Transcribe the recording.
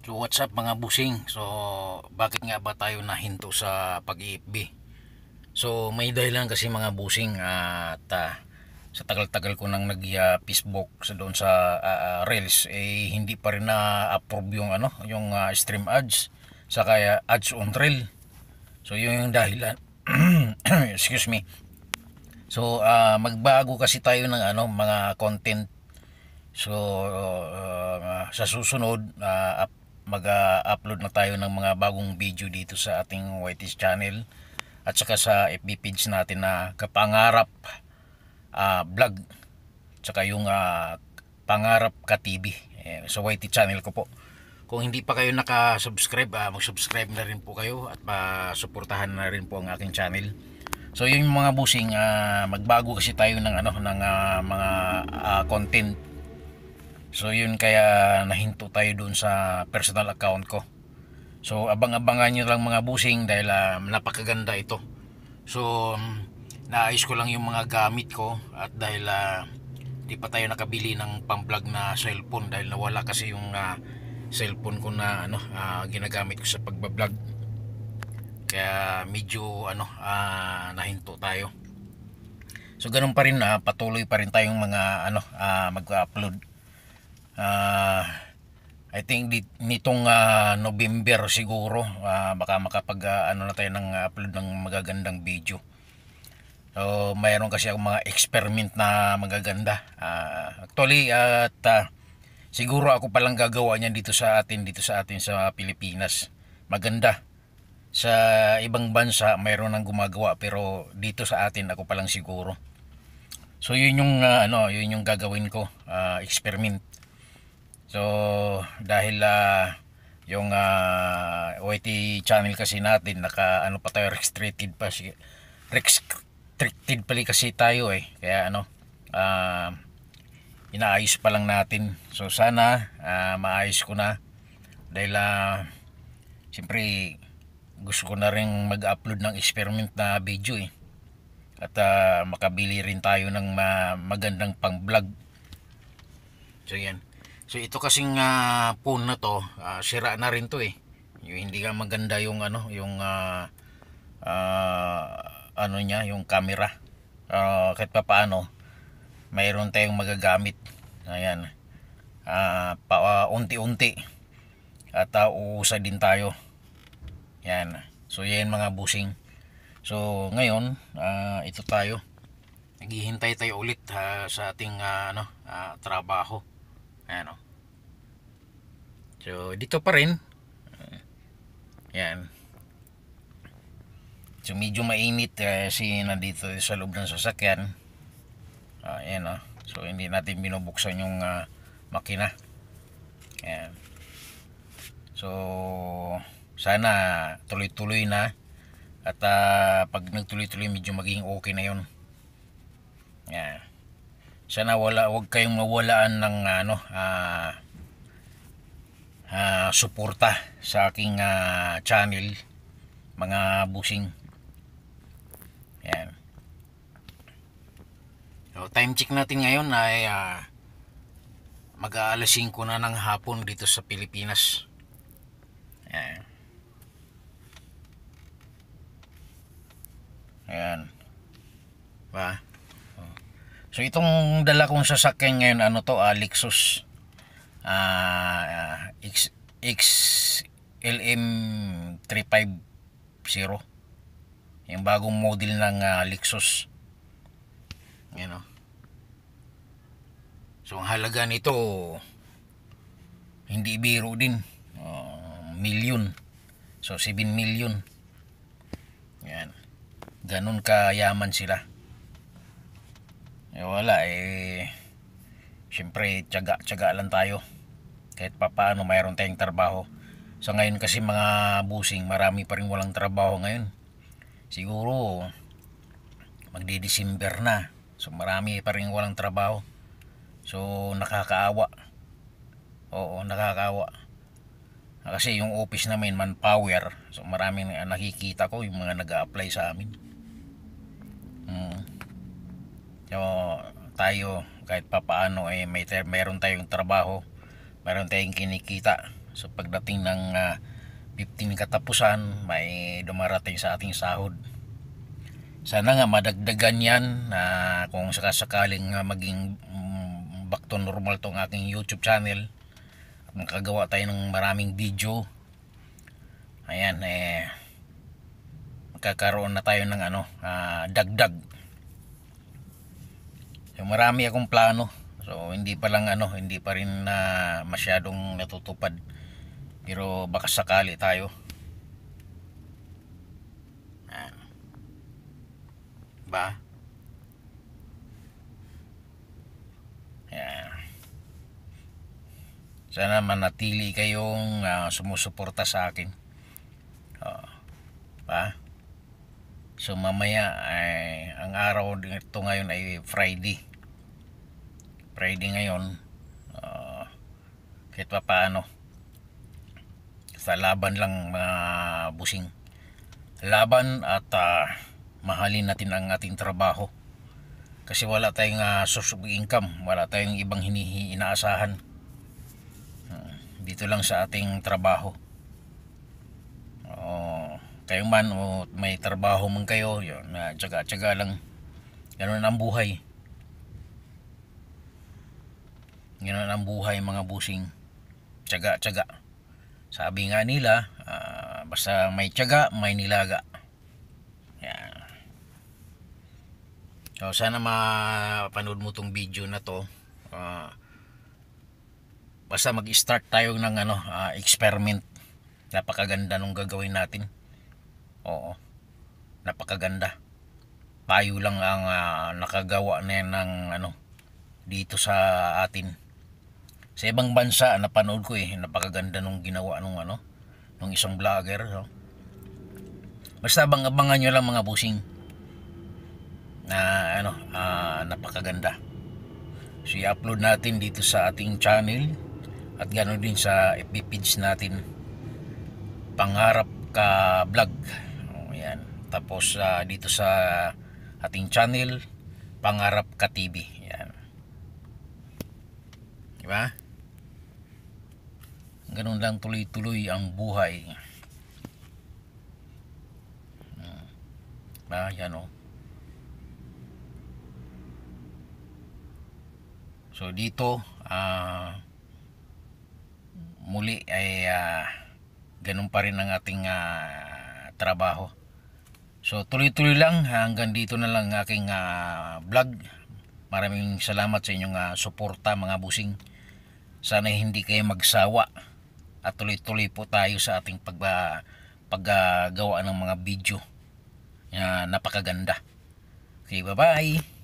So what's up mga busing? So bakit nga ba tayo nahinto sa pag-FB? So may dahilan kasi mga busing at sa tagal-tagal ko nang nag-Facebook sa doon sa Reels hindi pa rin na-approve yung yung stream ads sa kaya ads on reel. So yun yung dahilan. Excuse me. So magbago kasi tayo ng mga content. So sa susunod mag-upload na tayo ng mga bagong video dito sa ating YT's channel at saka sa FB page natin na Kapangarap vlog, saka yung Pangarap ka TV sa YT channel ko po. Kung hindi pa kayo naka-subscribe, mag-subscribe na rin po kayo at suportahan na rin po ang aking channel. So yun yung mga busing, magbago kasi tayo ng mga content. So yun kaya nahinto tayo dun sa personal account ko. So abang-abangan nyo lang mga busing dahil napakaganda ito. So naayos ko lang yung mga gamit ko at dahil di pa tayo nakabili ng pang-vlog na cellphone dahil nawala kasi yung cellphone ko na ginagamit ko sa pagbablog. Kaya medyo nahinto tayo. So ganun pa rin, patuloy pa rin tayong mga mag-upload. I think nitong November siguro baka makapag na tayo ng upload ng magagandang video. So mayroon kasi akong mga experiment na magaganda. Actually at siguro ako palang gagawa niyan dito sa atin sa Pilipinas. Maganda. Sa ibang bansa mayroon nang gumagawa pero dito sa atin ako palang siguro. So yun yung yun yung gagawin ko, experiment. So dahil yung YT channel kasi natin naka pa tayo restricted pali kasi tayo kaya inaayos pa lang natin. So sana maayos ko na dahil siyempre gusto ko na rin mag-upload ng experiment na video at makabili rin tayo ng magandang pang vlog. So yan. So ito kasing phone na to, sira na rin to yung hindi ka maganda yung yung niya, yung camera. Kahit pa paano mayroon tayong magagamit. Ayan. Unti-unti at uusa din tayo. Yan. So yan mga busing. So ngayon, ito tayo. Naghihintay tayo ulit sa ating trabaho. Ayan So dito pa rin. Yan. So medyo mainit kasi nandito sa loob ng sasakyan. Ayan So hindi natin binubuksan yung makina. Ayan. So sana tuloy-tuloy na at pag nagtuloy-tuloy medyo maging okay na yun. Ayan. Sana wag kayong mawalaan ng suporta sa aking channel mga busing. Yan. So, time check natin ngayon ay mag-aalas 5 na ng hapon dito sa Pilipinas. Yan. Ayan. Ba? So itong dala kong sasakyan ngayon Lexus XLM 350, yung bagong model ng Lexus. Yan So ang halaga nito hindi biro din, million. So 7 million. Yan. Ganun kayaman sila. Wala siyempre tiyaga lang tayo kahit papaano mayroon tayong trabaho. So ngayon kasi mga busing, marami pa rin walang trabaho ngayon. Siguro magdi-December na, so marami pa rin walang trabaho. So nakakaawa. Oo, nakakaawa kasi yung office namin manpower, so maraming nakikita ko yung mga nag-a-apply sa amin. So tayo kahit papaano mayroon tayong trabaho, mayroon tayong kinikita. So pagdating ng 15 katapusan, may dumarating sa ating sahod. Sana nga madagdagan yan na kung sakasakaling maging back to normal tong aking YouTube channel. Makagawa tayo ng maraming video. Ayan, magkakaroon na tayo ng dagdag. So marami akong plano. So hindi pa rin masyadong natutupad. Pero baka sakali tayo. Ba? Yan. Sana manatili kayong sumusuporta sa akin. Ba? So mamaya ay ang araw nito ngayon ay Friday. Friday ngayon. Kahit pa paano. Sa laban lang mga busing. Laban at mahalin natin ang ating trabaho. Kasi wala tayong source of income, wala tayong ibang inaasahan. Dito lang sa ating trabaho. Kayo man o may trabaho man kayo, yun, tsaga-tsaga lang. Ganun ang buhay. Ganun ang buhay mga busing. Tsaga-tsaga. Sabi nga nila, basta may tsaga, may nilaga. Yan. So sana mapanood mo tong video na to. Basta mag-start tayo ng experiment. Napakaganda nung gagawin natin. Oo. Napakaganda. Tayo lang ang nakagawa na yan ng dito sa atin. Sa ibang bansa napanood ko napakaganda nung ginawa nung isang vlogger. So. Basta abangan nyo lang mga busing. Na napakaganda. So i-upload natin dito sa ating channel at ganoon din sa FB page natin, Pangarap Ka Vlog. Yan. Tapos dito sa ating channel, Pangarap Ka TV. Yan. Diba? Ganun lang tuloy-tuloy ang buhay. Yan o. So dito muli ay ganun pa rin ang ating trabaho. So tuloy-tuloy lang, hanggang dito na lang aking vlog. Maraming salamat sa inyong suporta mga busing. Sana hindi kayo magsawa at tuloy-tuloy po tayo sa ating paggawa ng mga video napakaganda. Okay, bye-bye.